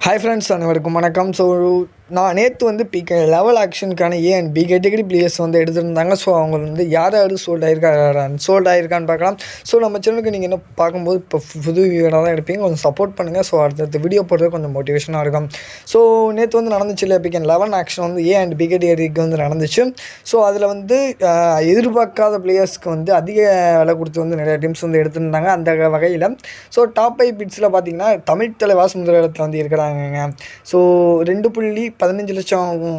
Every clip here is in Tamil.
ஹாய் ஃப்ரெண்ட்ஸ், அனைவருக்கும் வணக்கம். ஸோ நான் நேற்று வந்து பிகே லெவல் ஆக்ஷனுக்கான A and B category players வந்து எடுத்துருந்தாங்க. ஸோ அவங்க வந்து யார் யார் சோல்ட் ஆகிருக்கா அன்சோல்ட் ஆகிருக்கான்னு பார்க்கலாம். ஸோ நம்ம சேனலுக்கு நீங்கள் என்ன பார்க்கும்போது இப்போ புது வீடியோடாக தான் எடுப்பீங்க, கொஞ்சம் சப்போர்ட் பண்ணுங்கள். ஸோ அடுத்த வீடியோ போடுறது கொஞ்சம் மோட்டிவேஷனாக இருக்கும். ஸோ நேற்று வந்து நடந்துச்சு இல்லை பிகே 11 ஆக்ஷன் வந்து ஏ அண்ட் பி கேட்டகரிக்கு வந்து நடந்துச்சு. ஸோ அதில் வந்து எதிர்பார்க்காத பிளேயர்ஸ்க்கு வந்து அதிக விலை கொடுத்து வந்து நிறைய டீம்ஸ் வந்து எடுத்துருந்தாங்க. அந்த வகையில் ஸோ டாப் 5 பிட்ஸில் பார்த்தீங்கன்னா தமிழ் தலைவாஸ் முதல் இடத்துல வந்து இருக்கிறாங்க. ஸோ 2,15,00,000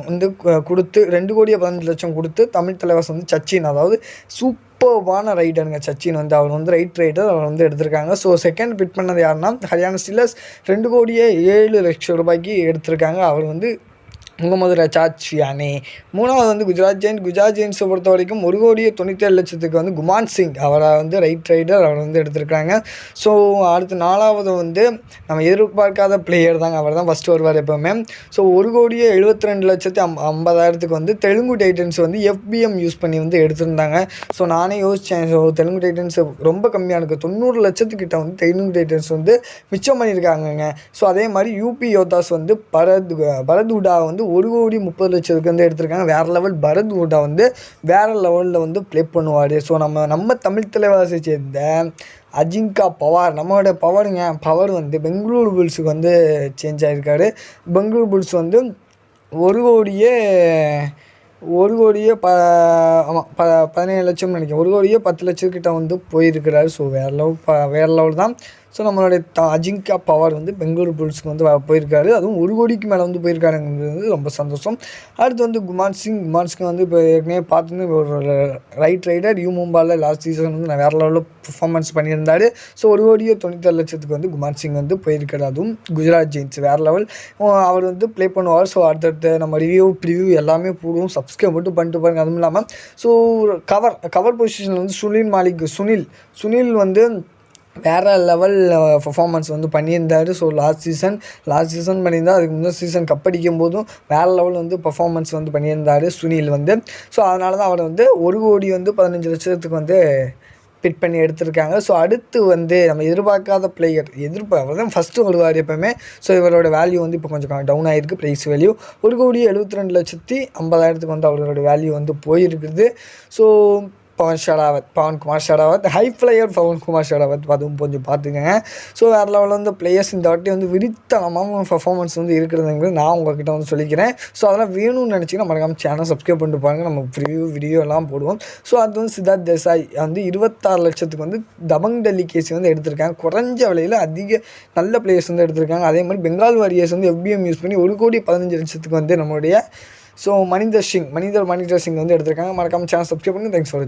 வந்து கொடுத்து 2,15,00,000 கொடுத்து தமிழ் தலைவாஸ் வந்து சச்சின், அதாவது சூப்பர்வான ரைடருங்க சச்சின் வந்து. அவர் வந்து ரைட் ரைடர், அவர் வந்து எடுத்திருக்காங்க. ஸோ செகண்ட் பிட் பண்ணது யாருன்னா ஹரியானா ஸ்டீலர்ஸ் 2,07,00,000 ரூபாய்க்கு எடுத்திருக்காங்க. அவர் வந்து முகமது ரஜாச்சியானே. மூணாவது வந்து குஜராத் ஜெயின்ஸை பொறுத்த வரைக்கும் 1,97,00,000 வந்து குமான் சிங், அவரை வந்து ரைட் ரைடர், அவர் வந்து எடுத்திருக்காங்க. ஸோ அடுத்து நாலாவது வந்து நம்ம எதிர்பார்க்காத பிளேயர் தாங்க, அவர் தான் ஃபஸ்ட்டு வருவார் எப்போவுமே. ஸோ 1,72,50,000 வந்து தெலுங்கு டைட்டன்ஸ் வந்து FBM யூஸ் பண்ணி வந்து எடுத்திருந்தாங்க. ஸோ நானே யோசித்தேன், ஸோ தெலுங்கு டைட்டன்ஸ் ரொம்ப கம்மியாக இருக்குது, 90 லட்சத்துக்கிட்ட வந்து தெலுங்கு டைட்டன்ஸ் வந்து மிச்சம் பண்ணியிருக்காங்கங்க. ஸோ அதே மாதிரி யூபி யோதாஸ் வந்து பரதுடா வந்து 1,30,00,000 வந்து எடுத்திருக்காங்க. வேறு லெவல். பரத்வுட்டா வந்து வேறு லெவலில் வந்து ப்ளே பண்ணுவார். ஸோ நம்ம தமிழ் தலைவாசியை சேர்ந்த அஜிங்கா பவார், நம்மளோட பவர் வந்து பெங்களூரு புல்ஸுக்கு வந்து சேஞ்ச் ஆகிருக்காரு. பெங்களூரு புல்ஸ் வந்து 17 லட்சம் நினைக்கிறேன், 1,10,00,000 கிட்ட வந்து போயிருக்கிறாரு. ஸோ வேறு லெவல் தான். ஸோ நம்மளுடைய அஜிங்கா பவார் வந்து பெங்களூரு புல்ஸ்க்கு வந்து போயிருக்காரு. அதுவும் 1 கோடிக்கு மேலே வந்து போயிருக்காருங்கிறது ரொம்ப சந்தோஷம். அடுத்து வந்து குமான் சிங் வந்து இப்போ ஏற்கனவே பார்த்துன்னு ஒரு ரைட் ரைடர் மும்பாயில் லாஸ்ட் சீசன் வந்து வேறு லெவலில் பர்ஃபார்மன்ஸ் பண்ணியிருந்தார். ஸோ 1,96,00,000 வந்து குமான் சிங் வந்து போயிருக்காரு. அதுவும் குஜராத் ஜெயின்ஸ் வேறு லெவல். அவர் வந்து ப்ளே பண்ணுவார். ஸோ அடுத்தடுத்து நம்ம ப்ரிவ்யூ எல்லாமே போடுவோம். சப்ஸ்கிரைப் மட்டும் பண்ணிட்டு பாருங்கள். அதுவும் இல்லாமல் ஸோ கவர் பொசிஷனில் வந்து சுனில் வந்து வேறு லெவல் பர்ஃபார்மன்ஸ் வந்து பண்ணியிருந்தார். ஸோ லாஸ்ட் சீசன் பண்ணியிருந்தார். அதுக்கு முன்னாடி சீசன் கப் அடிக்கும் போதும் வேறு லெவல் வந்து பர்ஃபார்மன்ஸ் வந்து பண்ணியிருந்தார் சுனில் வந்து. ஸோ அதனால தான் அவர் வந்து 1,15,00,000 வந்து பிட் பண்ணி எடுத்திருக்காங்க. ஸோ அடுத்து வந்து நம்ம எதிர்பார்க்காத பிளேயர், அவர் தான் ஃபஸ்ட்டு வருவார் எப்போவுமே. ஸோ இவரோட வேல்யூ வந்து இப்போ கொஞ்சம் டவுன் ஆகிருக்கு, ப்ரைஸ் வேல்யூ. 1,72,50,000 வந்து அவரோட வேல்யூ வந்து போயிருக்குது. So Pawan Kumar Sehrawat high player Pawan Kumar Sehrawat, அதுவும் கொஞ்சம் பார்த்துக்கங்க. ஸோ வேறு லெவலில் வந்து பிளேயர்ஸ் இந்த வாட்டி வந்து விரித்தனமான பர்ஃபார்மன்ஸ் வந்து இருக்கிறதுங்கிறது நான் உங்கள்கிட்ட வந்து சொல்லிக்கிறேன். ஸோ அதெல்லாம் வேணும்னு நினச்சிங்கன்னா மறக்காமல் சேனல் சப்ஸ்கிரைப் பண்ணிட்டு பாருங்கள். நம்ம வீடியோ எல்லாம் போடுவோம். ஸோ அது வந்து சித்தார்த் தேசாய் வந்து 26 லட்சத்துக்கு வந்து தபங் டெல்லி கேசி வந்து எடுத்திருக்காங்க. குறைஞ்ச விலையில் அதிக நல்ல பிளேயர்ஸ் வந்து எடுத்திருக்காங்க. அதே மாதிரி பெங்கால் வாரியர்ஸ் வந்து FBM யூஸ் பண்ணி 1,15,00,000 வந்து நம்மளுடைய ஸோ மணிந்தர் சிங் வந்து எடுத்திருக்காங்க. மறக்காமல் சேனல் சப்ஸ்கிரைப் பண்ணி தேங்க்ஸ் ஃபார்